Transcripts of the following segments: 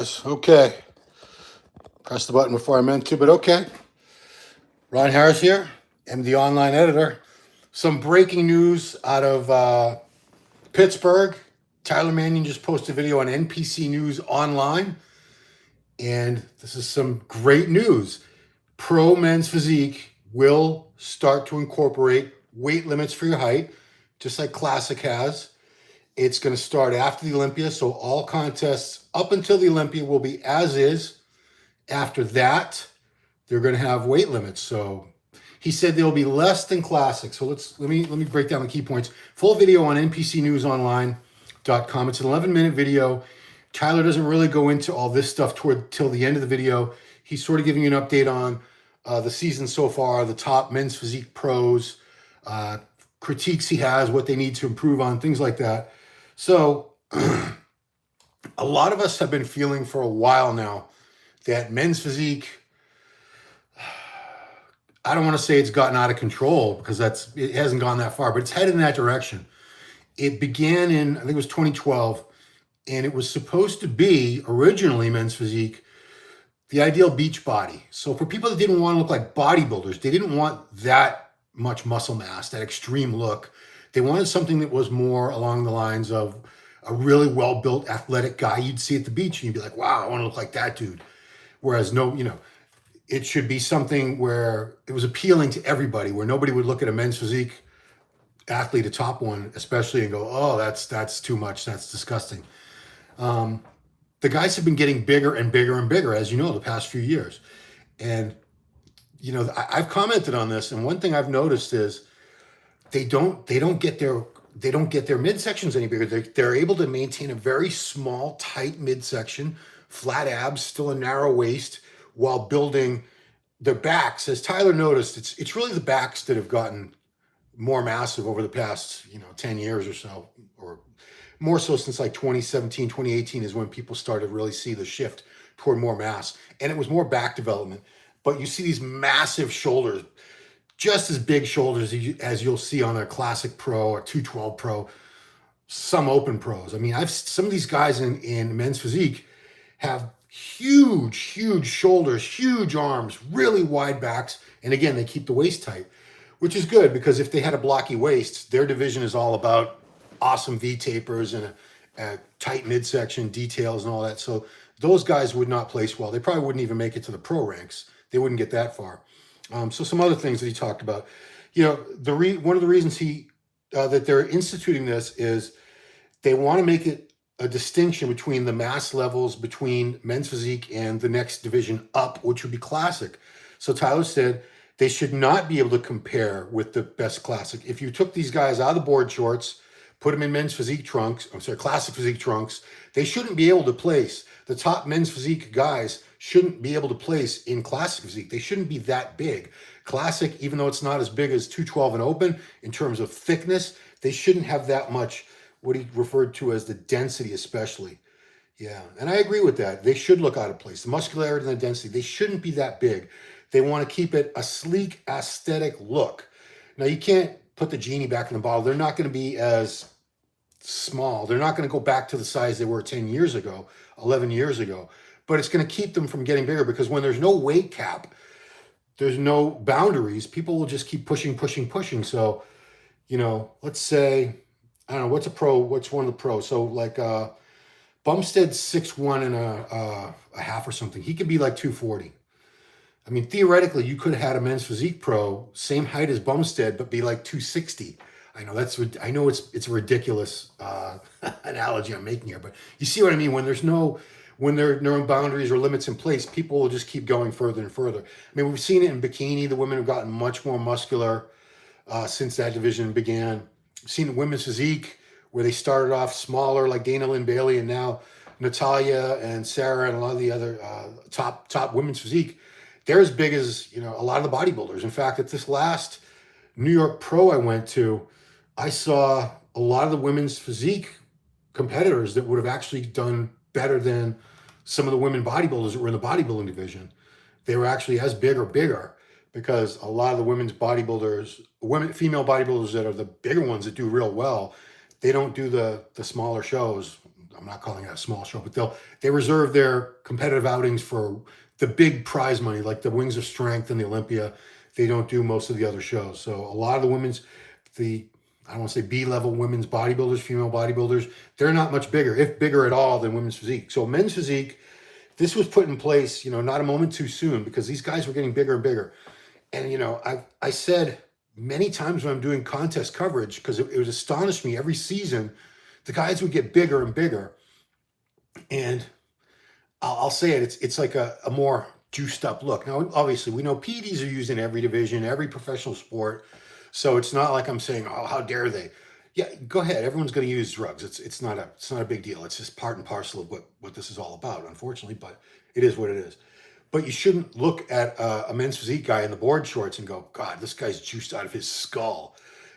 Okay, press the button before I meant to, but okay. Ron Harris here, MD Online Editor. Some breaking news out of Pittsburgh. Tyler Mannion just posted a video on NPC News Online, and this is some great news. Pro Men's Physique will start to incorporate weight limits for your height, just like Classic has. It's going to start after the Olympia, so all contests up until the Olympia will be as is. After that, they're going to have weight limits. So he said they'll be less than Classic. So let me break down the key points. Full video on npcnewsonline.com. It's an 11-minute video. Tyler doesn't really go into all this stuff till the end of the video. He's sort of giving you an update on the season so far, the top men's physique pros, critiques he has, what they need to improve on, things like that. So a lot of us have been feeling for a while now that men's physique, I don't want to say it's gotten out of control because it hasn't gone that far, but it's headed in that direction. It began in, I think it was 2012, and it was supposed to be originally men's physique, the ideal beach body. So for people that didn't want to look like bodybuilders, they didn't want that much muscle mass, that extreme look. They wanted something that was more along the lines of a really well-built athletic guy you'd see at the beach and you'd be like, wow, I want to look like that dude. Whereas it should be something where it was appealing to everybody, where nobody would look at a men's physique athlete, a top one especially, and go, oh, that's too much, that's disgusting. The guys have been getting bigger and bigger and bigger, as you know, the past few years. And, I've commented on this, and one thing I've noticed is they don't get their midsections any bigger. They're able to maintain a very small, tight midsection, flat abs, still a narrow waist, while building their backs. As Tyler noticed, it's really the backs that have gotten more massive over the past 10 years or so, or more so since like 2017, 2018 is when people started to really see the shift toward more mass. And it was more back development. But you see these massive shoulders, just as big shoulders as you'll see on a Classic Pro or 212 Pro, some open pros. I mean, some of these guys in men's physique have huge shoulders, huge arms, really wide backs. And again, they keep the waist tight, which is good because if they had a blocky waist, their division is all about awesome V tapers and a tight midsection, details and all that. So those guys would not place well. They probably wouldn't even make it to the pro ranks. They wouldn't get that far. So some other things that he talked about, one of the reasons that they're instituting this is they want to make it a distinction between the mass levels between men's physique and the next division up, which would be Classic. So Tyler said they should not be able to compare with the best Classic. If you took these guys out of the board shorts, put them in men's physique trunks, Classic physique trunks, they shouldn't be able to place. The top men's physique guys shouldn't be able to place in Classic physique. They shouldn't be that big. Classic, even though it's not as big as 212 and open in terms of thickness, they shouldn't have that much, what he referred to as the density especially. Yeah, and I agree with that. They should look out of place. The muscularity and the density, they shouldn't be that big. They want to keep it a sleek, aesthetic look. Now, you can't put the genie back in the bottle. They're not going to be as small. They're not going to go back to the size they were 10 years ago, 11 years ago. But it's going to keep them from getting bigger because when there's no weight cap, there's no boundaries, people will just keep pushing. So, let's say, I don't know, what's one of the pros? So like Bumstead's 6'1" and a half or something. He could be like 240. I mean, theoretically, you could have had a men's physique pro, same height as Bumstead, but be like 260. I know it's a ridiculous analogy I'm making here, but you see what I mean? When there are no boundaries or limits in place, people will just keep going further and further. I mean, we've seen it in bikini. The women have gotten much more muscular since that division began. We've seen women's physique where they started off smaller like Dana Lynn Bailey, and now Natalia and Sarah and a lot of the other top women's physique, they're as big as a lot of the bodybuilders. In fact, at this last New York Pro I went to, I saw a lot of the women's physique competitors that would have actually done better than some of the women bodybuilders that were in the bodybuilding division. They were actually as big or bigger because a lot of the female bodybuilders that are the bigger ones that do real well, they don't do the smaller shows. I'm not calling it a small show, but they reserve their competitive outings for the big prize money, like the Wings of Strength and the Olympia. They don't do most of the other shows. So a lot of the I don't want to say B-level women's bodybuilders, female bodybuilders, they're not much bigger, if bigger at all, than women's physique. So men's physique, this was put in place, not a moment too soon, because these guys were getting bigger and bigger. And, I said many times when I'm doing contest coverage, because it would astonish me every season, the guys would get bigger and bigger. And I'll say it's like a more juiced up look. Now, obviously, we know PEDs are used in every division, every professional sport. So it's not like I'm saying, oh, how dare they? Yeah, go ahead. Everyone's going to use drugs. It's not a big deal. It's just part and parcel of what this is all about, unfortunately, but it is what it is. But you shouldn't look at a men's physique guy in the board shorts and go, God, this guy's juiced out of his skull.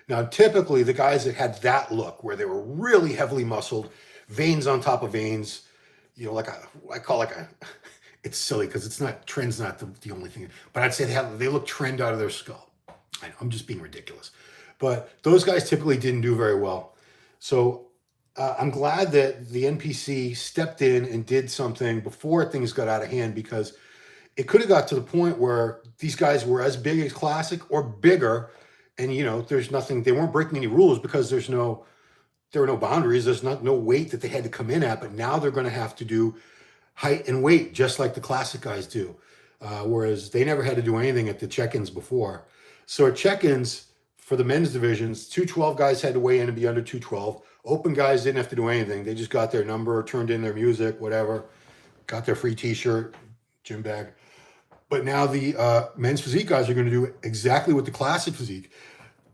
Now, typically the guys that had that look where they were really heavily muscled, veins on top of veins, it's silly because trend's not the only thing, but I'd say they look trend out of their skull. I know, I'm just being ridiculous. But those guys typically didn't do very well. So I'm glad that the NPC stepped in and did something before things got out of hand, because it could have got to the point where these guys were as big as Classic or bigger, and there's nothing, they weren't breaking any rules because there were no boundaries. There's no weight that they had to come in at, but now they're going to have to do height and weight just like the Classic guys do, whereas they never had to do anything at the check-ins before. So at check-ins for the men's divisions, 212 guys had to weigh in and be under 212. Open guys didn't have to do anything. They just got their number, turned in their music, whatever, got their free t-shirt, gym bag. But now the men's physique guys are going to do exactly what the Classic physique.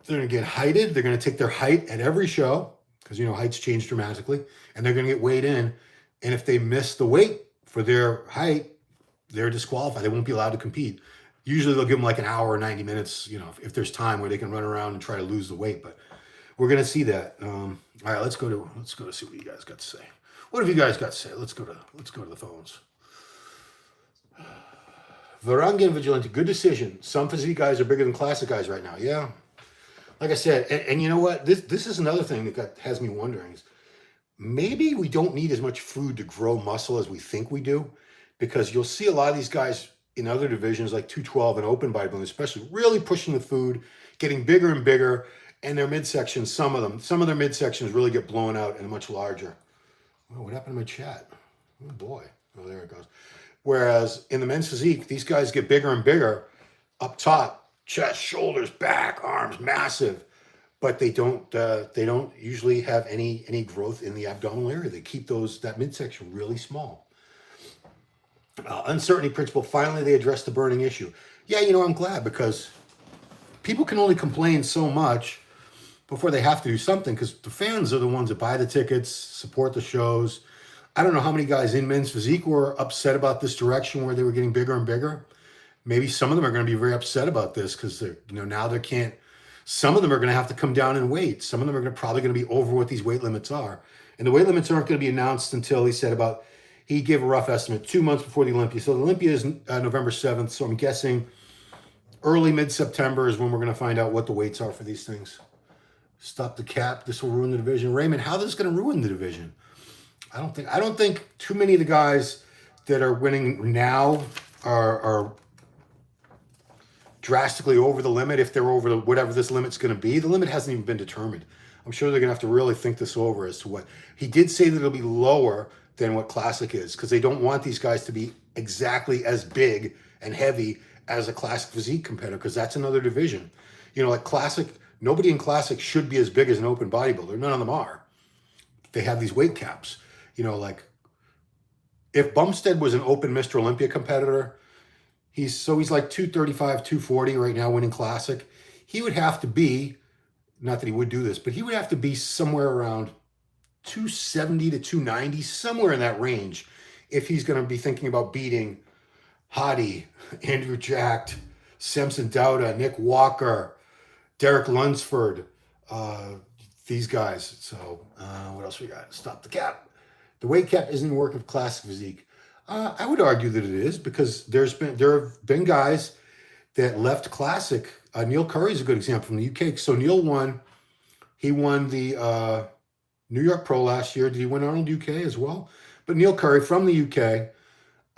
They're going to get heighted. They're going to take their height at every show, because heights change dramatically, and they're going to get weighed in. And if they miss the weight for their height, they're disqualified. They won't be allowed to compete. Usually they'll give them like an hour or 90 minutes, if there's time where they can run around and try to lose the weight. But we're going to see that. All right, let's go to see what you guys got to say. What have you guys got to say? Let's go to the phones. Varangian Vigilante, good decision. Some physique guys are bigger than Classic guys right now. Yeah. Like I said, and you know what? This is another thing that has me wondering is maybe we don't need as much food to grow muscle as we think we do, because you'll see a lot of these guys in other divisions like 212 and open bodybuilding, especially, really pushing the food, getting bigger and bigger, and their midsections, some of their midsections really get blown out and much larger. Oh, what happened to my chat? Oh boy. Oh, there it goes. Whereas in the men's physique, these guys get bigger and bigger up top, chest, shoulders, back, arms, massive, but they don't usually have any growth in the abdominal area. They keep that midsection really small. Uncertainty principle, finally they addressed the burning issue. Yeah, I'm glad, because people can only complain so much before they have to do something, because the fans are the ones that buy the tickets, support the shows. I don't know how many guys in men's physique were upset about this direction where they were getting bigger and bigger. Maybe some of them are going to be very upset about this, because now they can't. Some of them are going to have to come down in weight. Some of them are probably going to be over what these weight limits are. And the weight limits aren't going to be announced until, he gave a rough estimate, 2 months before the Olympia. So the Olympia is November 7th. So I'm guessing early mid-September is when we're going to find out what the weights are for these things. Stop the cap. This will ruin the division. Raymond, how is this going to ruin the division? I don't think too many of the guys that are winning now are drastically over the limit. If they're over whatever this limit's going to be, the limit hasn't even been determined. I'm sure they're going to have to really think this over as to what. He did say that it'll be lower than what Classic is, because they don't want these guys to be exactly as big and heavy as a Classic physique competitor, because that's another division. Like Classic, nobody in Classic should be as big as an open bodybuilder. None of them are. They have these weight caps. Like if Bumstead was an open Mr. Olympia competitor, he's like 235, 240 right now winning Classic. He would have to be, not that he would do this, but he would have to be somewhere around 270 to 290, somewhere in that range, if he's going to be thinking about beating Hadi, Andrew Jacked, Samson Dauda, Nick Walker, Derek Lunsford, these guys. So what else we got? Stop the cap. The weight cap isn't working for Classic physique. I would argue that it is, because there have been guys that left Classic. Neil Curry's a good example from the UK. So Neil won. He won the New York Pro last year. Did he win Arnold UK as well? But Neil Curry from the UK,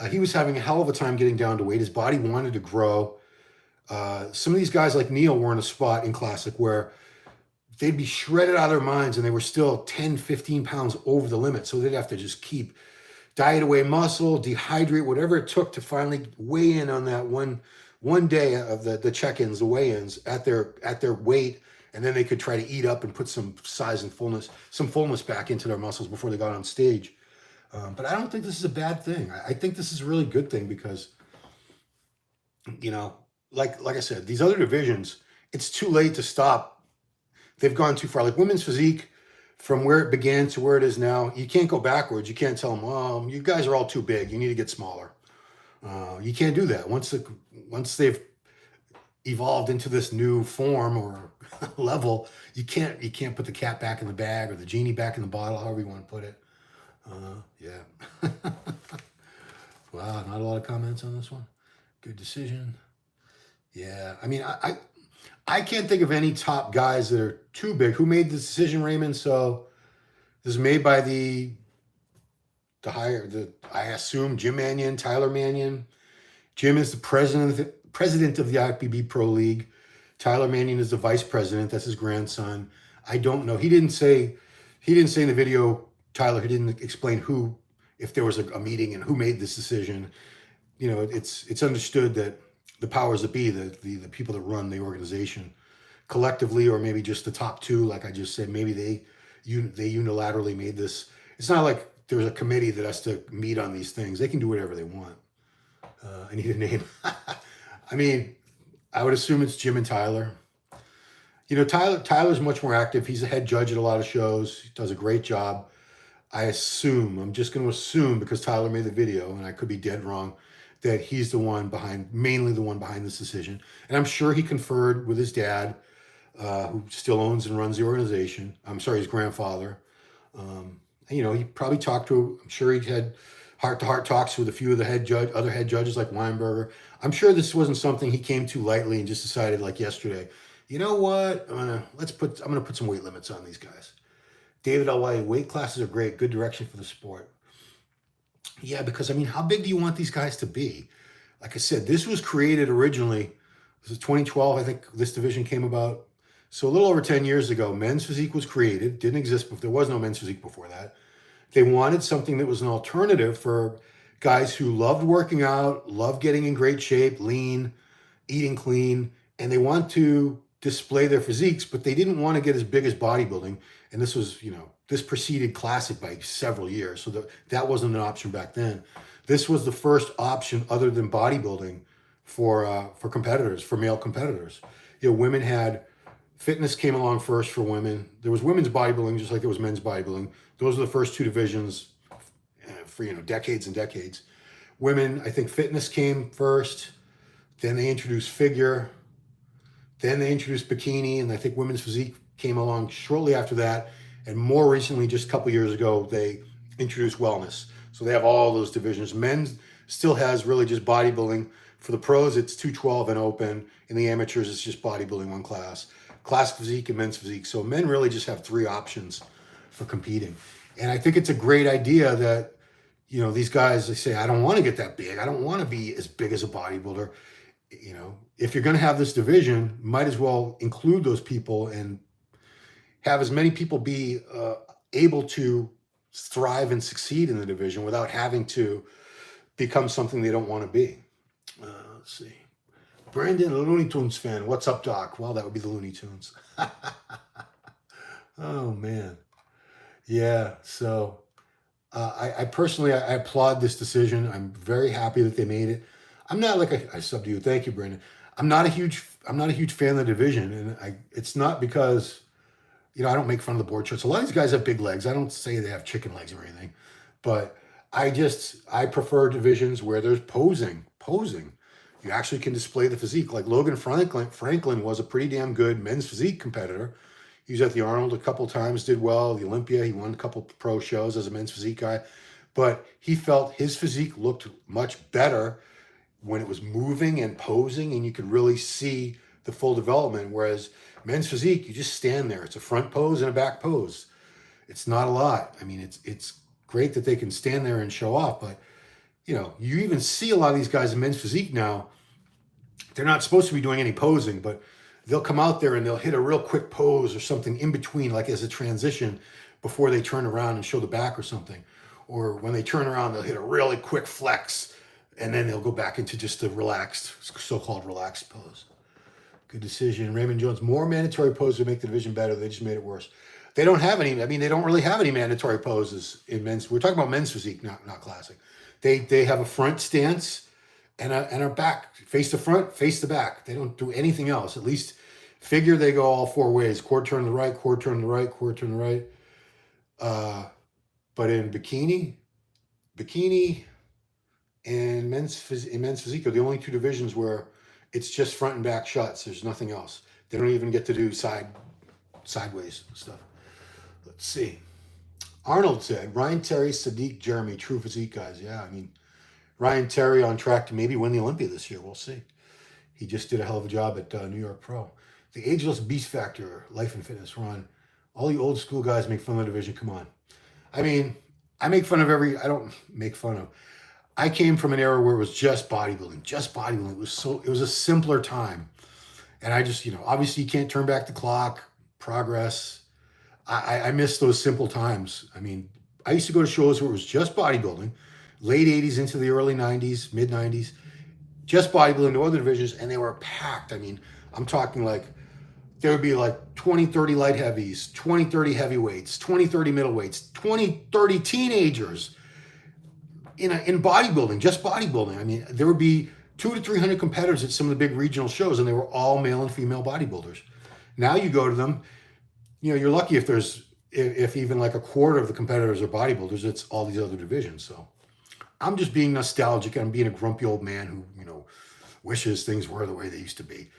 he was having a hell of a time getting down to weight. His body wanted to grow. Some of these guys like Neil were in a spot in Classic where they'd be shredded out of their minds and they were still 10, 15 pounds over the limit. So they'd have to just keep diet away muscle, dehydrate, whatever it took to finally weigh in on that one day of the check-ins, the weigh-ins at their weight, and then they could try to eat up and put some size and fullness, some fullness back into their muscles before they got on stage. But I don't think this is a bad thing. I think this is a really good thing because, you know, like I said, these other divisions, it's too late to stop. They've gone too far. Like women's physique, from where it began to where it is now, you can't go backwards. You can't tell them, "Oh, you guys are all too big. You need to get smaller." You can't do that. Once they've evolved into this new form or level, you can't put the cat back in the bag or the genie back in the bottle, however you want to put it. Yeah. Wow, not a lot of comments on this one. Good decision. Yeah, I mean, I can't think of any top guys that are too big. Who made the decision, Raymond? So this is made by I assume Jim Mannion, Tyler Mannion. Jim is the president of the IFBB Pro League. Tyler Mannion is the vice president. That's his grandson. I don't know. He didn't say in the video, Tyler, he didn't explain who, if there was a meeting and who made this decision. You know, it's understood that the powers that be, the people that run the organization collectively, or maybe just the top two, like I just said, maybe they unilaterally made this. It's not like there's a committee that has to meet on these things. They can do whatever they want. I need a name. I mean, I would assume it's Jim and Tyler. You know, Tyler's much more active. He's a head judge at a lot of shows. He does a great job. I'm just going to assume, because Tyler made the video, and I could be dead wrong, that he's mainly the one behind this decision. And I'm sure he conferred with his dad, who still owns and runs the organization. I'm sorry, his grandfather. And, you know, he probably talked to, I'm sure he had heart-to-heart talks with a few of the other head judges like Weinberger. I'm sure this wasn't something he came to lightly and just decided like yesterday, you know what, I'm gonna put some weight limits on these guys. David L.Y., weight classes are great, good direction for the sport. Yeah, because I mean, how big do you want these guys to be? Like I said, this was created originally, this is 2012, I think this division came about. So a little over 10 years ago, men's physique was created, didn't exist, but there was no men's physique before that. They wanted something that was an alternative for guys who loved working out, loved getting in great shape, lean, eating clean, and they want to display their physiques, but they didn't want to get as big as bodybuilding. And this was, you know, this preceded Classic by several years. So that wasn't an option back then. This was the first option other than bodybuilding for competitors, for male competitors. You know, women had, fitness came along first for women. There was women's bodybuilding, just like there was men's bodybuilding. Those are the first two divisions for, you know, decades and decades. Women, I think fitness came first. Then they introduced figure. Then they introduced bikini. And I think women's physique came along shortly after that. And more recently, just a couple years ago, they introduced wellness. So they have all those divisions. Men still has really just bodybuilding. For the pros, it's 212 and open. In the amateurs, it's just bodybuilding one class. Classic physique and men's physique. So men really just have three options for competing. And I think it's a great idea that, you know, these guys, they say, I don't want to get that big. I don't want to be as big as a bodybuilder. You know, if you're going to have this division, might as well include those people and have as many people be able to thrive and succeed in the division without having to become something they don't want to be. Let's see. Brandon, a Looney Tunes fan. What's up, Doc? Well, that would be the Looney Tunes. Oh, man. Yeah, so I personally, I applaud this decision. I'm very happy that they made it. I'm not like I sub to you. Thank you, Brandon. I'm not a huge fan of the division, and it's not because, you know, I don't make fun of the board shorts. A lot of these guys have big legs. I don't say they have chicken legs or anything, but I prefer divisions where there's posing. You actually can display the physique. Like Logan Franklin was a pretty damn good men's physique competitor. He was at the Arnold a couple times, did well. The Olympia, he won a couple pro shows as a men's physique guy. But he felt his physique looked much better when it was moving and posing, and you could really see the full development. Whereas men's physique, you just stand there. It's a front pose and a back pose. It's not a lot. I mean, it's great that they can stand there and show off, but you know, you even see a lot of these guys in men's physique now. They're not supposed to be doing any posing, but they'll come out there and they'll hit a real quick pose or something in between, like as a transition before they turn around and show the back or something. Or when they turn around, they'll hit a really quick flex and then they'll go back into just a relaxed, so-called relaxed pose. Good decision. Raymond Jones, more mandatory poses would make the division better. They just made it worse. They don't have any, I mean, they don't really have any mandatory poses in men's. We're talking about men's physique, not classic. They have a front stance and a back, face the front, face the back. They don't do anything else. At least figure they go all four ways. Core turn to the right, core turn to the right, core turn to the right. But in bikini and men's physique are the only two divisions where it's just front and back shots. There's nothing else. They don't even get to do sideways stuff. Let's see. Arnold said, Ryan Terry, Sadiq, Jeremy, true physique guys. Yeah, I mean, Ryan Terry on track to maybe win the Olympia this year. We'll see. He just did a hell of a job at New York Pro. The Ageless Beast Factor, Life and Fitness Run. All you old school guys make fun of the division. Come on. I mean, I make fun of I don't make fun of. I came from an era where it was just bodybuilding. It was a simpler time. And I just, obviously you can't turn back the clock, progress. I miss those simple times. I mean, I used to go to shows where it was just bodybuilding, late 80s into the early 90s, mid 90s, just bodybuilding, no other divisions, and they were packed. I mean, I'm talking like there would be like 20, 30 light heavies, 20, 30 heavyweights, 20, 30 middleweights, 20, 30 teenagers in bodybuilding, just bodybuilding. I mean, there would be 200 to 300 competitors at some of the big regional shows, and they were all male and female bodybuilders. Now you go to them, you're lucky if even like a quarter of the competitors are bodybuilders. It's all these other divisions. So I'm just being nostalgic. I'm being a grumpy old man who, wishes things were the way they used to be.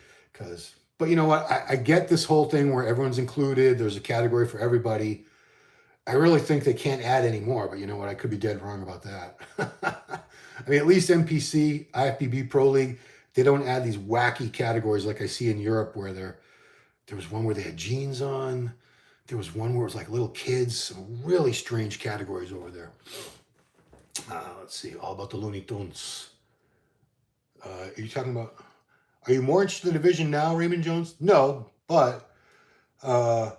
But you know what? I get this whole thing where everyone's included. There's a category for everybody. I really think they can't add any more, but you know what? I could be dead wrong about that. I mean, at least NPC, IFBB Pro League, they don't add these wacky categories like I see in Europe where there was one where they had jeans on. There was one where it was like little kids, some really strange categories over there. Let's see, all about the Looney Tunes. Are you more interested in the division now, Raymond Jones? No, but, I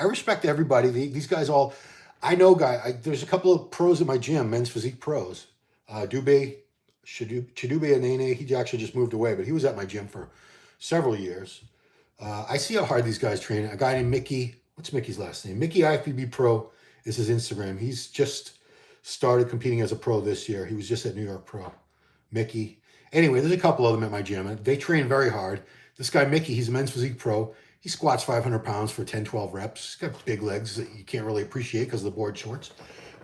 respect everybody. These guys all, I know there's a couple of pros at my gym, men's physique pros. Chidube Anene, he actually just moved away, but he was at my gym for several years. I see how hard these guys train. A guy named Mickey, what's Mickey's last name? Mickey IFBB Pro is his Instagram. He's just started competing as a pro this year. He was just at New York Pro. Mickey. Anyway, there's a couple of them at my gym. They train very hard. This guy, Mickey, he's a men's physique pro. He squats 500 pounds for 10, 12 reps. He's got big legs that you can't really appreciate because of the board shorts.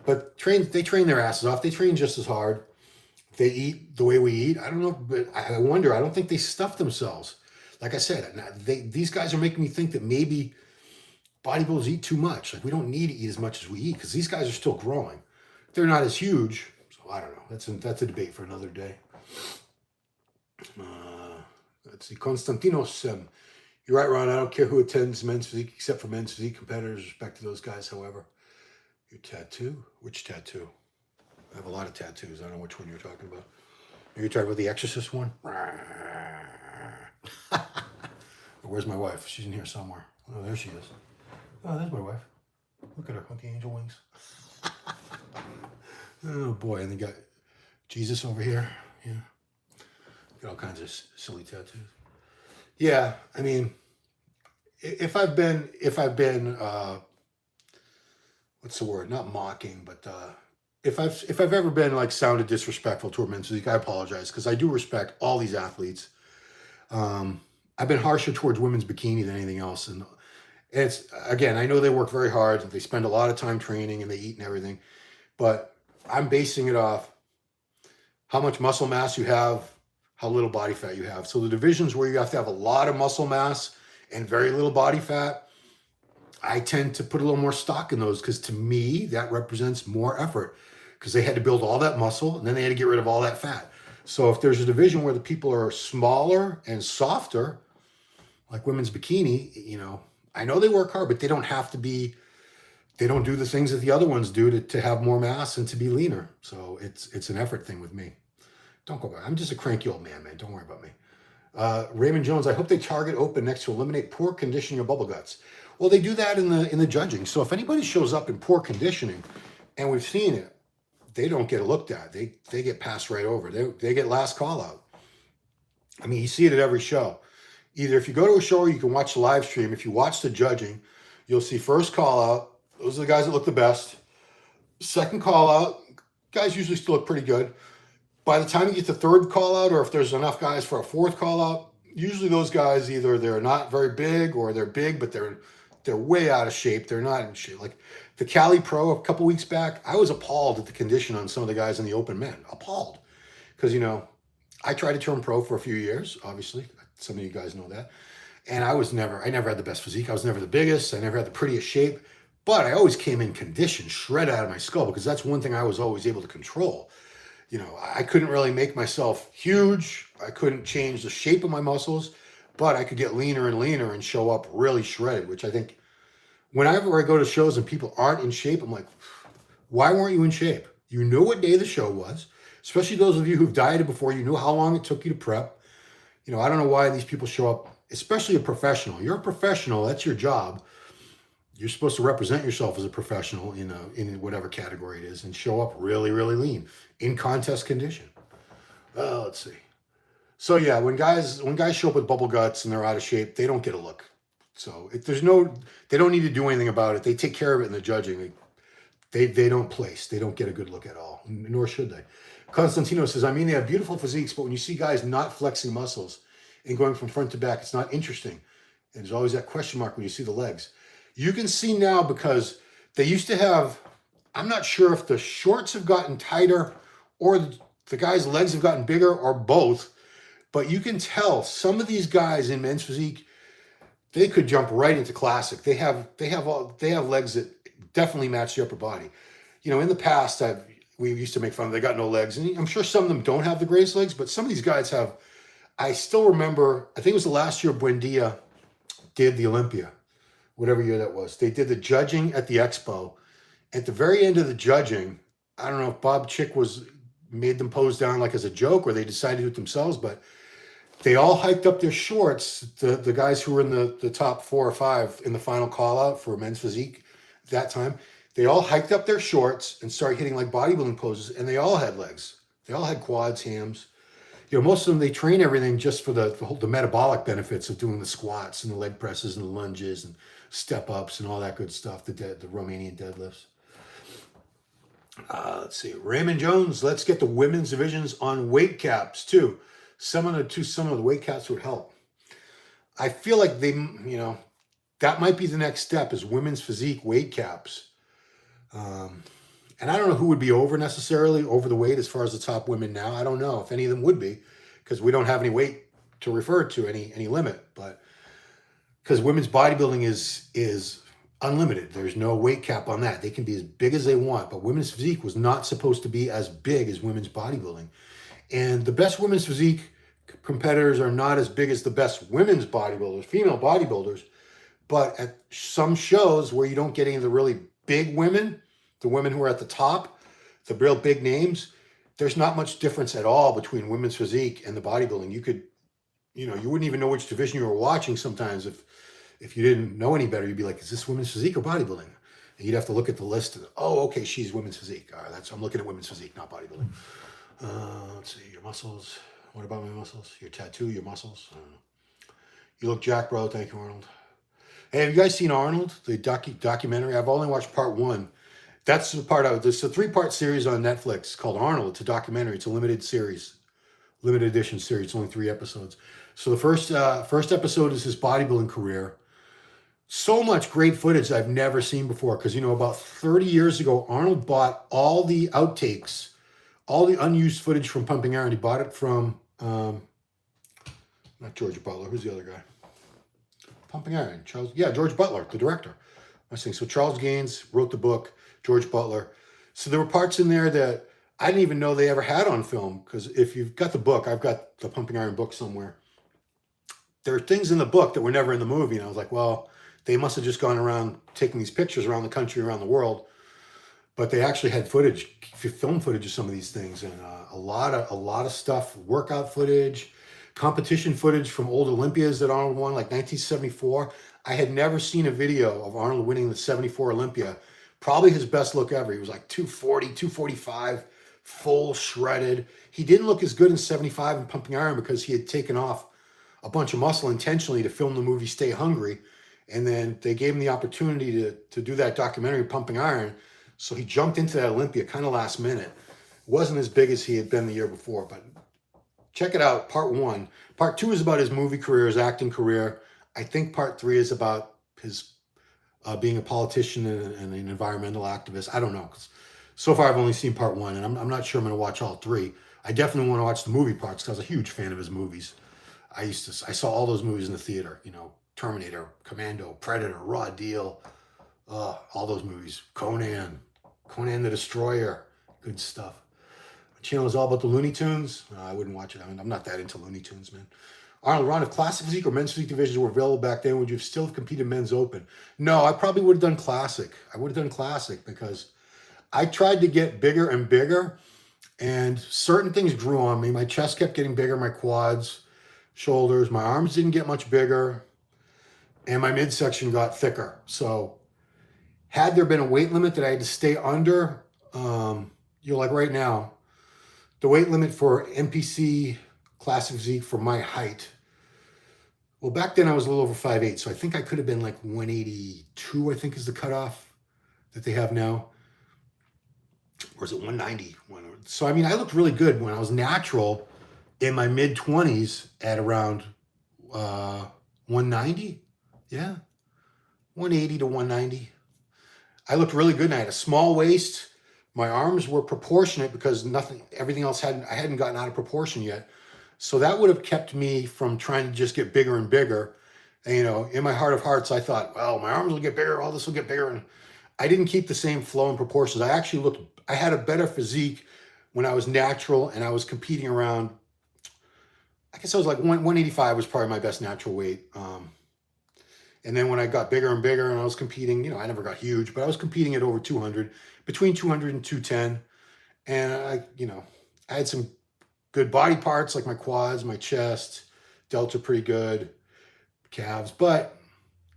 But they train their asses off. They train just as hard. They eat the way we eat. I don't know, but I wonder. I don't think they stuff themselves. Like I said, these guys are making me think that maybe bodybuilders eat too much. Like we don't need to eat as much as we eat because these guys are still growing. They're not as huge. So I don't know. That's a debate for another day. Let's see. Konstantinos, you're right, Ron. I don't care who attends men's physique except for men's physique competitors. Respect to those guys, however. Your tattoo? Which tattoo? I have a lot of tattoos. I don't know which one you're talking about. You're talking about the Exorcist one? Where's my wife? She's in here somewhere. Oh, there she is. Oh, there's my wife. Look at her with the angel wings. Oh, boy. And they got Jesus over here. Yeah. Got all kinds of silly tattoos. Yeah, I mean, if I've been, what's the word? Not mocking, but if I've ever been like sounded disrespectful toward men's physique, I apologize because I do respect all these athletes. I've been harsher towards women's bikini than anything else, and it's again, I know they work very hard, they spend a lot of time training, and they eat and everything, but I'm basing it off how much muscle mass you have, how little body fat you have. So the divisions where you have to have a lot of muscle mass and very little body fat, I tend to put a little more stock in those because to me, that represents more effort because they had to build all that muscle and then they had to get rid of all that fat. So if there's a division where the people are smaller and softer, like women's bikini, I know they work hard, but they don't have to be, they don't do the things that the other ones do to have more mass and to be leaner. So it's an effort thing with me. Don't go back. I'm just a cranky old man. Don't worry about me. Raymond Jones, I hope they target open next to eliminate poor conditioning of bubble guts. Well, they do that in the judging. So if anybody shows up in poor conditioning, and we've seen it, they don't get looked at. They get passed right over. They get last call out. I mean, you see it at every show. Either if you go to a show or you can watch the live stream, if you watch the judging, you'll see first call out. Those are the guys that look the best. Second call out, guys usually still look pretty good. By the time you get the third call out, or if there's enough guys for a fourth call out, usually those guys either they're not very big or they're big, but they're way out of shape. They're not in shape. Like the Cali Pro a couple weeks back, I was appalled at the condition on some of the guys in the open men. Appalled. Because, I tried to turn pro for a few years, obviously. Some of you guys know that. And I never had the best physique. I was never the biggest. I never had the prettiest shape. But I always came in conditioned, shred out of my skull, because that's one thing I was always able to control. I couldn't really make myself huge. I couldn't change the shape of my muscles, but I could get leaner and leaner and show up really shredded, which I think whenever I go to shows and people aren't in shape, I'm like, why weren't you in shape? You know what day the show was, especially those of you who've dieted before. You know how long it took you to prep. I don't know why these people show up, especially a professional. You're a professional. That's your job. You're supposed to represent yourself as a professional in whatever category it is and show up really, really lean in contest condition. Let's see. So yeah, when guys show up with bubble guts and they're out of shape, they don't get a look. So they don't need to do anything about it. They take care of it in the judging. They don't place. They don't get a good look at all, nor should they. Constantino says, I mean, they have beautiful physiques, but when you see guys not flexing muscles and going from front to back, it's not interesting. And there's always that question mark when you see the legs. You can see now because they used to have, I'm not sure if the shorts have gotten tighter or the guys' legs have gotten bigger or both, but you can tell some of these guys in men's physique, they could jump right into classic. They have legs that definitely match the upper body. In the past, we used to make fun of, they got no legs. And I'm sure some of them don't have the greatest legs, but some of these guys have. I still remember, I think it was the last year Buendia did the Olympia, whatever year that was. They did the judging at the expo. At the very end of the judging, I don't know if Bob Chick made them pose down like as a joke or they decided to do it themselves, but they all hiked up their shorts. The guys who were in the top 4 or 5 in the final call out for men's physique at that time, they all hiked up their shorts and started hitting like bodybuilding poses, and they all had legs. They all had quads, hams. Most of them, they train everything just for the metabolic benefits of doing the squats and the leg presses and the lunges and step ups and all that good stuff, the Romanian deadlifts. Let's see. Raymond Jones, let's get the women's divisions on weight caps too. Some of the weight caps would help. I feel like that might be the next step is women's physique weight caps. And I don't know who would be over the weight as far as the top women now. I don't know if any of them would be, because we don't have any weight to refer to, any limit. But because women's bodybuilding is unlimited. There's no weight cap on that. They can be as big as they want. But women's physique was not supposed to be as big as women's bodybuilding. And the best women's physique competitors are not as big as the best women's bodybuilders, female bodybuilders. But at some shows where you don't get any of the really big women, the women who are at the top, the real big names, there's not much difference at all between women's physique and the bodybuilding. You could, you wouldn't even know which division you were watching sometimes if you didn't know any better. You'd be like, is this women's physique or bodybuilding? And you'd have to look at the list and, okay, she's women's physique. All right, I'm looking at women's physique, not bodybuilding. Let's see, your muscles. What about my muscles? Your tattoo, your muscles? I don't know. You look jacked, bro. Thank you, Arnold. Hey, have you guys seen Arnold, the documentary? I've only watched part 1. That's the part it's a 3-part series on Netflix called Arnold. It's a documentary. It's a limited edition series. It's only 3 episodes. So the first episode is his bodybuilding career. So much great footage I've never seen before. Because, about 30 years ago, Arnold bought all the outtakes, all the unused footage from Pumping Iron. He bought it from, not George Butler. Who's the other guy? Pumping Iron. George Butler, the director. I was saying, so Charles Gaines wrote the book. George Butler. So there were parts in there that I didn't even know they ever had on film. Because if you've got the book, I've got the Pumping Iron book somewhere. There are things in the book that were never in the movie. And I was like, well, They must have just gone around taking these pictures around the country, around the world. But they actually had footage, film footage of some of these things, and a lot of stuff, workout footage, competition footage from old Olympias that Arnold won, like 1974. I had never seen a video of Arnold winning the 74 Olympia. Probably his best look ever. He was like 240, 245, full shredded. He didn't look as good in 75 in Pumping Iron because he had taken off a bunch of muscle intentionally to film the movie Stay Hungry. And then they gave him the opportunity to do that documentary, Pumping Iron. So he jumped into that Olympia kind of last minute. Wasn't as big as he had been the year before, but check it out, part 1. Part 2 is about his movie career, his acting career. I think part 3 is about his being a politician and an environmental activist. I don't know. 'Cause so far, I've only seen part 1, and I'm not sure I'm going to watch all 3. I definitely want to watch the movie parts because I was a huge fan of his movies. I saw all those movies in the theater, you know, Terminator, Commando, Predator, Raw Deal, all those movies. Conan the Destroyer, good stuff. The channel is all about the Looney Tunes. I wouldn't watch it. I mean, I'm not that into Looney Tunes, man. Arnold, Ron, if classic physique or men's physique divisions were available back then, would you still have competed men's open? No, I probably would have done classic. I would have done classic because I tried to get bigger and bigger, and certain things grew on me. My chest kept getting bigger, my quads, shoulders, my arms didn't get much bigger, and my midsection got thicker. So had there been a weight limit that I had to stay under, like right now, the weight limit for NPC classic physique for my height, well, back then I was a little over 5'8", so I think I could have been like 182, I think is the cutoff that they have now. Or is it 190? So, I mean, I looked really good when I was natural in my mid-20s at around 190. Yeah, 180 to 190. I looked really good, and I had a small waist. My arms were proportionate because everything else I hadn't gotten out of proportion yet. So that would have kept me from trying to just get bigger and bigger. And, you know, in my heart of hearts, I thought, well, my arms will get bigger, all this will get bigger. And I didn't keep the same flow and proportions. I had a better physique when I was natural and I was competing around, I guess I was like 185 was probably my best natural weight. And then when I got bigger and bigger and I was competing, you know, I never got huge, but I was competing at over 200, between 200 and 210. And I had some good body parts like my quads, my chest, delts are pretty good, calves. But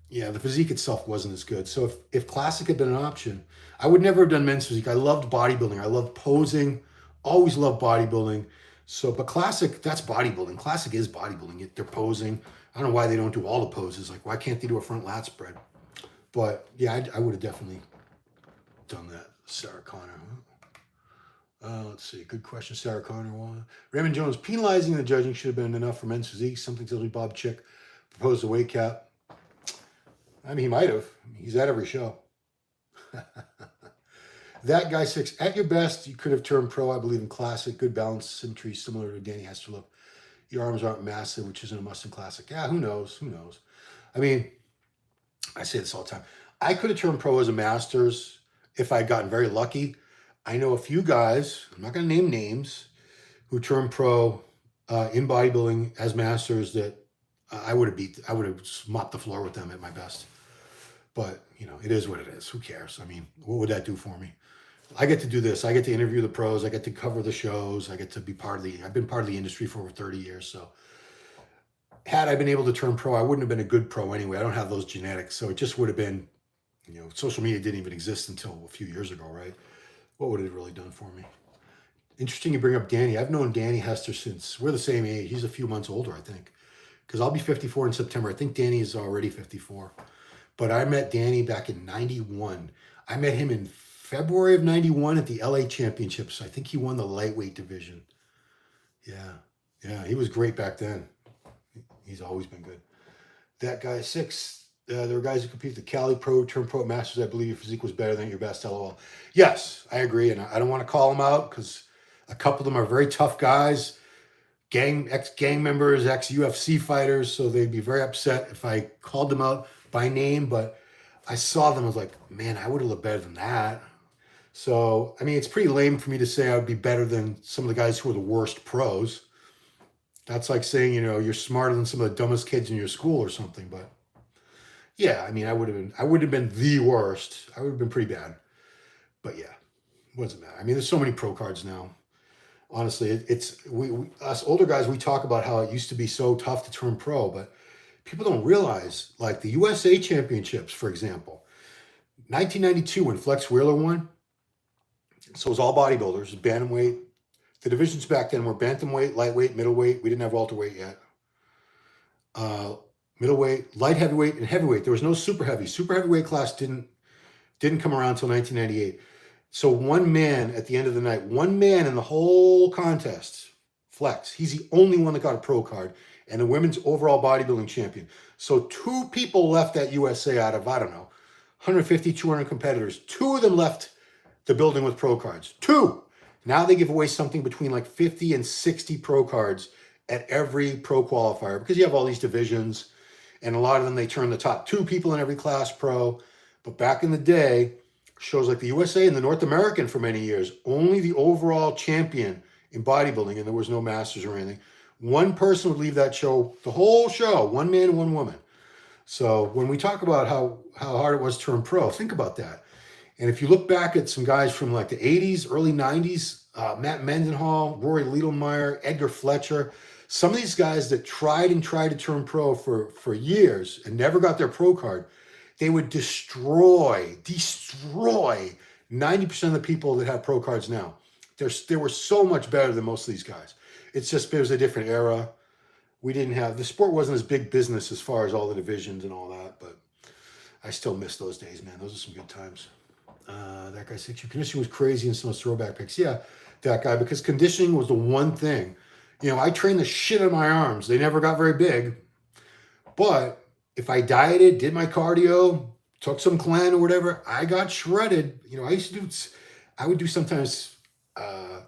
yeah, the physique itself wasn't as good. So if classic had been an option, I would never have done men's physique. I loved bodybuilding. I loved posing, always loved bodybuilding. So, but classic, that's bodybuilding. Classic is bodybuilding. They're posing. I don't know why they don't do all the poses. Like, why can't they do a front lat spread? But yeah, I would have definitely done that. Sarah Connor. Let's see. Good question, Sarah Connor. Raymond Jones, penalizing the judging should have been enough for men's physique. Something to Bob Chick proposed a weight cap. I mean, he might have. He's at every show. That guy 6. At your best, you could have turned pro. I believe in classic. Good balance, symmetry, similar to Danny Hesterloff. Your arms aren't massive, which isn't a must in classic. Yeah, who knows? Who knows? I mean, I say this all the time. I could have turned pro as a masters if I'd gotten very lucky. I know a few guys, I'm not going to name names, who turned pro in bodybuilding as masters that I would have mopped the floor with them at my best. But, you know, it is what it is. Who cares? I mean, what would that do for me? I get to do this. I get to interview the pros. I get to cover the shows. I get to be I've been part of the industry for over 30 years. So had I been able to turn pro, I wouldn't have been a good pro anyway. I don't have those genetics. So it just would have been, you know, social media didn't even exist until a few years ago, right? What would it have really done for me? Interesting you bring up Danny. I've known Danny Hester since we're the same age. He's a few months older, I think, because I'll be 54 in September. I think Danny is already 54. But I met Danny back in 91. I met him in February of 91 at the LA Championships. I think he won the lightweight division. Yeah, he was great back then. He's always been good. That guy 6. There were guys who competed at the Cali Pro, turned pro at Masters. I believe your physique was better than your best, LOL. Yes, I agree. And I don't want to call them out because a couple of them are very tough guys, ex-gang members, ex-UFC fighters. So they'd be very upset if I called them out by name. But I saw them, I was like, man, I would have looked better than that. So, I mean, it's pretty lame for me to say I would be better than some of the guys who are the worst pros. That's like saying, you know, you're smarter than some of the dumbest kids in your school or something. But Yeah, I mean, I would have been the worst. I would have been pretty bad. But yeah, it doesn't matter. I mean, there's so many pro cards now. Honestly, we us older guys, we talk about how it used to be so tough to turn pro, but people don't realize, like the USA Championships, for example, 1992 when Flex Wheeler won. So it was all bodybuilders, bantamweight. The divisions back then were bantamweight, lightweight, middleweight. We didn't have welterweight yet. Uh, Middleweight, light heavyweight, and heavyweight. There was no super heavy. Super heavyweight class didn't come around until 1998. So one man at the end of the night, one man in the whole contest, Flex. He's the only one that got a pro card and the women's overall bodybuilding champion. So two people left at USA out of, I don't know, 150, 200 competitors. Two of them left the building with pro cards. Two. Now they give away something between like 50 and 60 pro cards at every pro qualifier because you have all these divisions and a lot of them, they turn the top two people in every class pro. But back in the day, shows like the USA and the North American for many years, only the overall champion in bodybuilding, and there was no masters or anything. One person would leave that show, the whole show, one man and one woman. So when we talk about how hard it was to turn pro, think about that. And if you look back at some guys from like the 80s, early 90s, Matt Mendenhall, Rory Liedlmeyer, Edgar Fletcher, some of these guys that tried to turn pro for years and never got their pro card, they would destroy 90% of the people that have pro cards now. They were so much better than most of these guys. It's just, it was a different era. We didn't have, the sport wasn't as big business as far as all the divisions and all that, but I still miss those days, man. Those are some good times. That guy said, your conditioning was crazy in some of those throwback pics. Yeah, that guy, because conditioning was the one thing. You know, I trained the shit out of my arms. They never got very big. But if I dieted, did my cardio, took some Clen or whatever, I got shredded. You know, I would do sometimes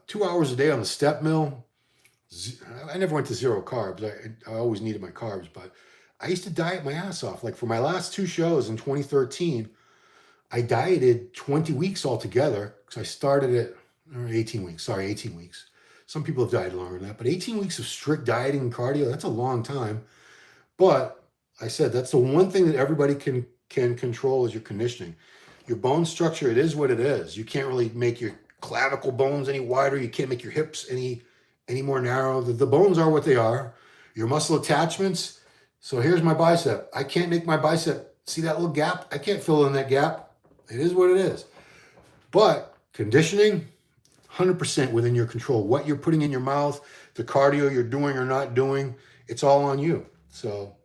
2 hours a day on the step mill. I never went to zero carbs. I always needed my carbs, but I used to diet my ass off. Like for my last two shows in 2013, I dieted 20 weeks altogether because I started at 18 weeks. Sorry, 18 weeks. Some people have dieted longer than that, but 18 weeks of strict dieting and cardio, that's a long time. But I said, that's the one thing that everybody can control is your conditioning. Your bone structure, it is what it is. You can't really make your clavicle bones any wider. You can't make your hips any more narrow. The bones are what they are. Your muscle attachments. So here's my bicep. I can't make my bicep, see that little gap? I can't fill in that gap. It is what it is. But conditioning, 100% within your control. What you're putting in your mouth, the cardio you're doing or not doing, it's all on you. So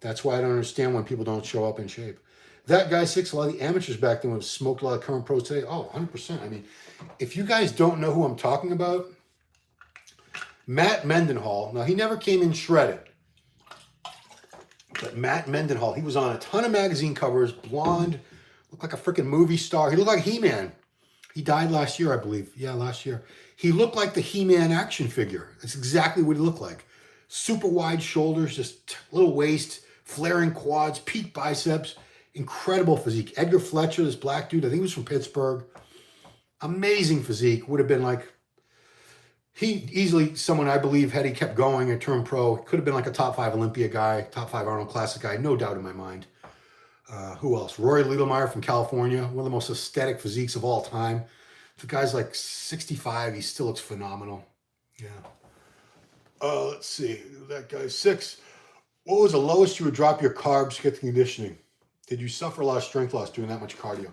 that's why I don't understand when people don't show up in shape. That guy, a lot of the amateurs back then would have smoked a lot of current pros today. Oh, 100%. I mean, if you guys don't know who I'm talking about, Matt Mendenhall, now he never came in shredded, but Matt Mendenhall, he was on a ton of magazine covers, blonde, looked like a freaking movie star. He looked like He-Man. He died last year, I believe. Yeah, last year. He looked like the He-Man action figure. That's exactly what he looked like. Super wide shoulders, just little waist, flaring quads, peak biceps, incredible physique. Edgar Fletcher, this black dude, I think he was from Pittsburgh. Amazing physique. Would have been like, he easily, someone I believe, had he kept going and turned pro, could have been like a top 5 Olympia guy, top 5 Arnold Classic guy, no doubt in my mind. Who else? Rory Liedlmeyer from California, one of the most aesthetic physiques of all time. The guy's like 65, he still looks phenomenal. Yeah. Let's see, that guy's 6. What was the lowest you would drop your carbs to get the conditioning? Did you suffer a lot of strength loss doing that much cardio?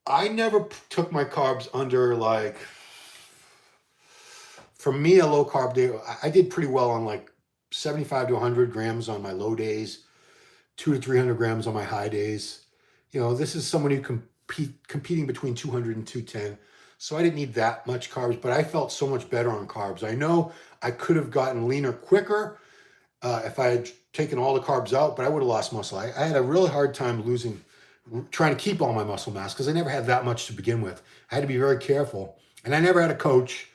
I never took my carbs under like, for me, a low carb day, I did pretty well on like 75 to 100 grams on my low days, 200 to 300 grams on my high days. You know, this is someone who competing between 200 and 210. So I didn't need that much carbs, but I felt so much better on carbs. I know I could have gotten leaner quicker if I had taken all the carbs out, but I would have lost muscle. I had a really hard time trying to keep all my muscle mass because I never had that much to begin with. I had to be very careful. And I never had a coach.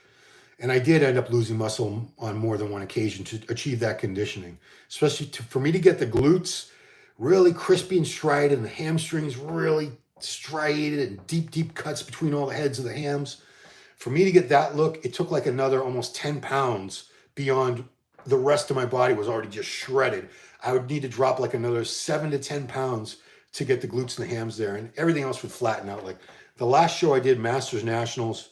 And I did end up losing muscle on more than one occasion to achieve that conditioning, especially for me to get the glutes really crispy and striated and the hamstrings really striated and deep cuts between all the heads of the hams. For me to get that look, it took like another almost 10 pounds beyond the rest of my body was already just shredded. I would need to drop like another 7 to 10 pounds to get the glutes and the hams there, and everything else would flatten out. Like the last show I did, Masters Nationals,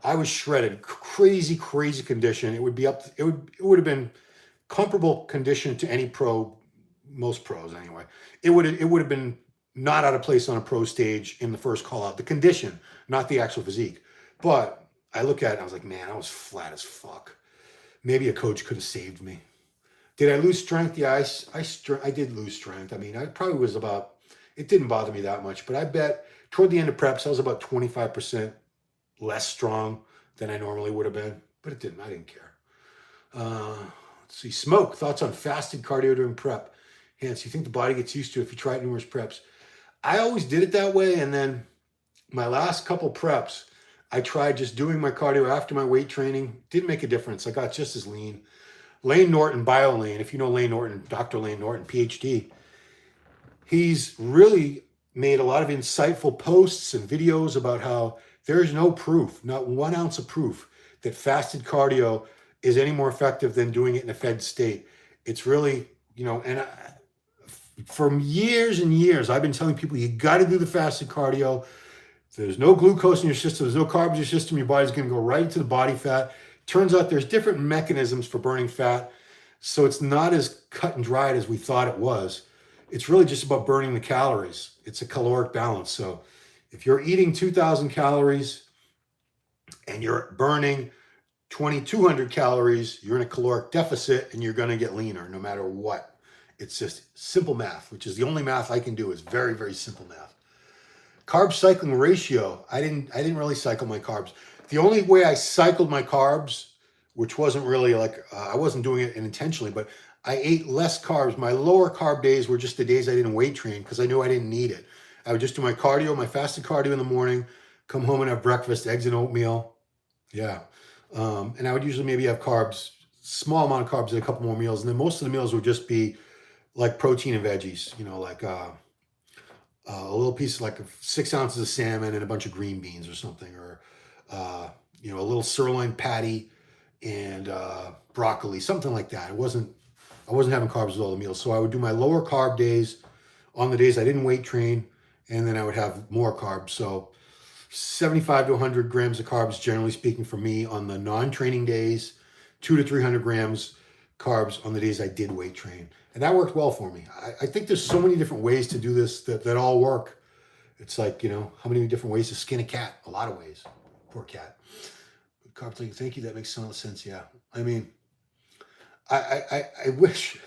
I was shredded, crazy, crazy condition. It would be up. It would have been comparable condition to any pro, most pros anyway. It would have been not out of place on a pro stage in the first call out. The condition, not the actual physique. But I look at it and I was like, man, I was flat as fuck. Maybe a coach could have saved me. Did I lose strength? Yeah, I did lose strength. I mean, I probably was about, it didn't bother me that much, but I bet toward the end of preps, I was about 25% less strong than I normally would have been, but it didn't, I didn't care. Let's see, Smoke, thoughts on fasted cardio during prep. Hence, you think the body gets used to it if you try it numerous preps? I always did it that way, and then my last couple preps, I tried just doing my cardio after my weight training. Didn't make a difference. I got just as lean. Lane Norton, BioLane, if you know Lane Norton, Dr. Lane Norton, PhD, he's really made a lot of insightful posts and videos about how there is no proof, not 1 ounce of proof, that fasted cardio is any more effective than doing it in a fed state. It's really, and for years and years, I've been telling people, you got to do the fasted cardio. There's no glucose in your system. There's no carbs in your system. Your body's going to go right into the body fat. Turns out there's different mechanisms for burning fat. So it's not as cut and dried as we thought it was. It's really just about burning the calories. It's a caloric balance. So if you're eating 2,000 calories and you're burning 2,200 calories, you're in a caloric deficit and you're going to get leaner no matter what. It's just simple math, which is the only math I can do, is very, very simple math. Carb cycling ratio. I didn't really cycle my carbs. The only way I cycled my carbs, which wasn't really like, I wasn't doing it intentionally, but I ate less carbs. My lower carb days were just the days I didn't weight train because I knew I didn't need it. I would just do my cardio, my fasted cardio in the morning, come home and have breakfast, eggs and oatmeal. Yeah. And I would usually maybe have carbs, small amount of carbs and a couple more meals. And then most of the meals would just be like protein and veggies, like a little piece, like 6 ounces of salmon and a bunch of green beans or something, or, a little sirloin patty and broccoli, something like that. I wasn't having carbs with all the meals. So I would do my lower carb days on the days I didn't weight train, and then I would have more carbs. So 75 to 100 grams of carbs, generally speaking, for me on the non-training days, 200 to 300 grams carbs on the days I did weight train. And that worked well for me. I think there's so many different ways to do this that all work. It's like, how many different ways to skin a cat? A lot of ways. Poor cat. Carb, thank you. That makes a lot of sense. Yeah. I mean, I wish,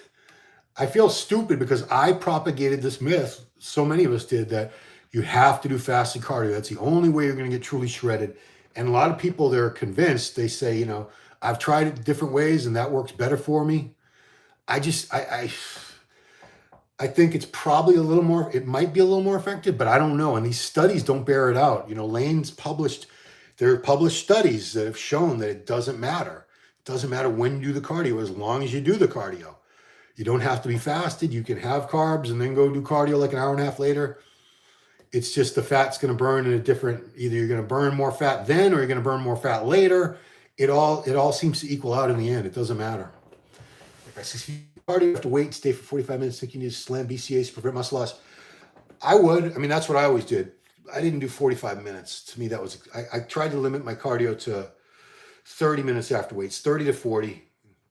I feel stupid because I propagated this myth. So many of us did, that you have to do fasted cardio. That's the only way you're going to get truly shredded. And a lot of people, they're convinced, they say, I've tried it different ways and that works better for me. I think it's probably it might be a little more effective, but I don't know. And these studies don't bear it out. Lane's there are published studies that have shown that it doesn't matter. It doesn't matter when you do the cardio, as long as you do the cardio. You don't have to be fasted. You can have carbs and then go do cardio like an hour and a half later. It's just the fat's going to burn in a different, either you're going to burn more fat then or you're going to burn more fat later. It all seems to equal out in the end. It doesn't matter. Like I said, cardio, you have to wait and stay for 45 minutes thinking you need to slam BCAAs to prevent muscle loss. I would. I mean, that's what I always did. I didn't do 45 minutes. To me, that was, I tried to limit my cardio to 30 minutes after weights, 30 to 40.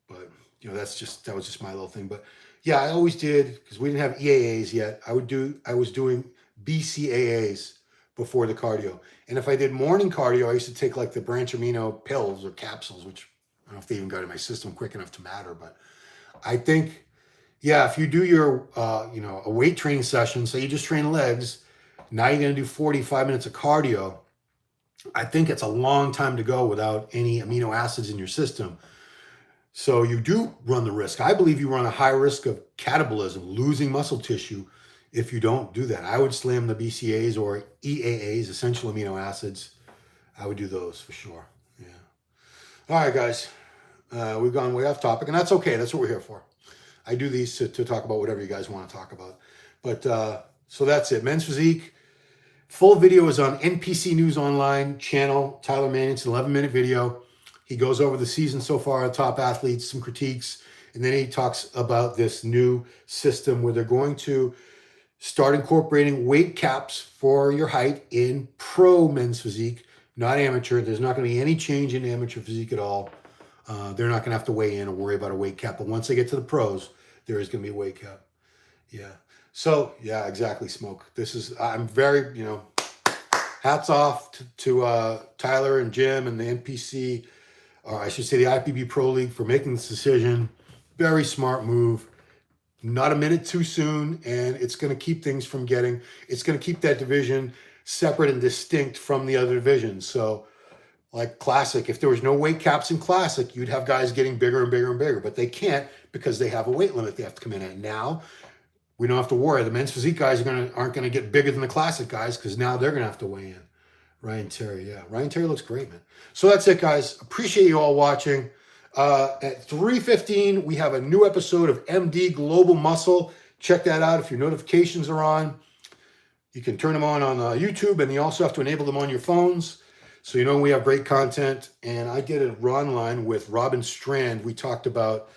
But, that was just my little thing. But yeah, I always did, because we didn't have EAAs yet. I was doing BCAAs before the cardio. And if I did morning cardio, I used to take like the branch amino pills or capsules, which I don't know if they even got in my system quick enough to matter. But I think, yeah, if you do your, a weight training session, say you just train legs, now you're going to do 45 minutes of cardio. I think it's a long time to go without any amino acids in your system. So you do run the risk. I believe you run a high risk of catabolism, losing muscle tissue, if you don't do that. I would slam the BCAAs or EAAs, essential amino acids. I would do those for sure. Yeah. All right, guys. We've gone way off topic, and that's okay. That's what we're here for. I do these to talk about whatever you guys want to talk about. But so that's it. Men's Physique. Full video is on NPC News Online channel. Tyler Manning. It's an 11-minute video. He goes over the season so far, top athletes, some critiques, and then he talks about this new system where they're going to start incorporating weight caps for your height in pro men's physique, not amateur. There's not going to be any change in amateur physique at all. They're not going to have to weigh in or worry about a weight cap. But once they get to the pros, there is going to be a weight cap. Yeah. So, yeah, exactly, Smoke. I'm very, hats off to Tyler and Jim and the NPC, or I should say the IPB Pro League, for making this decision. Very smart move. Not a minute too soon, and it's going to keep things from it's going to keep that division separate and distinct from the other divisions. So, like Classic, if there was no weight caps in Classic, you'd have guys getting bigger and bigger and bigger, but they can't because they have a weight limit they have to come in at. Now, we don't have to worry. The men's physique guys aren't going to get bigger than the Classic guys because now they're going to have to weigh in. Ryan Terry, yeah. Ryan Terry looks great, man. So that's it, guys. Appreciate you all watching. At 3:15, we have a new episode of MD Global Muscle. Check that out if your notifications are on. You can turn them on YouTube, and you also have to enable them on your phones. So you know we have great content. And I did a run line with Robin Strand. We talked about,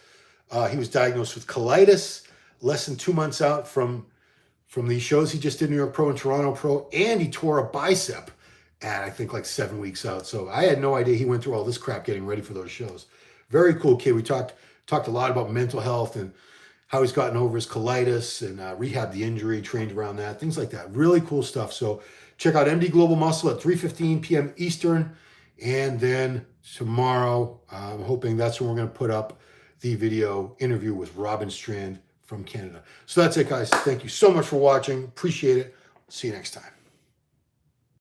he was diagnosed with colitis, less than 2 months out from these shows he just did, New York Pro and Toronto Pro, and he tore a bicep at, I think, like 7 weeks out. So I had no idea he went through all this crap getting ready for those shows. Very cool kid. We talked a lot about mental health and how he's gotten over his colitis and rehabbed the injury, trained around that, things like that. Really cool stuff. So check out MD Global Muscle at 3:15 p.m. Eastern. And then tomorrow, I'm hoping that's when we're going to put up the video interview with Robin Strand from Canada. So that's it, guys. Thank you so much for watching. Appreciate it. See you next time.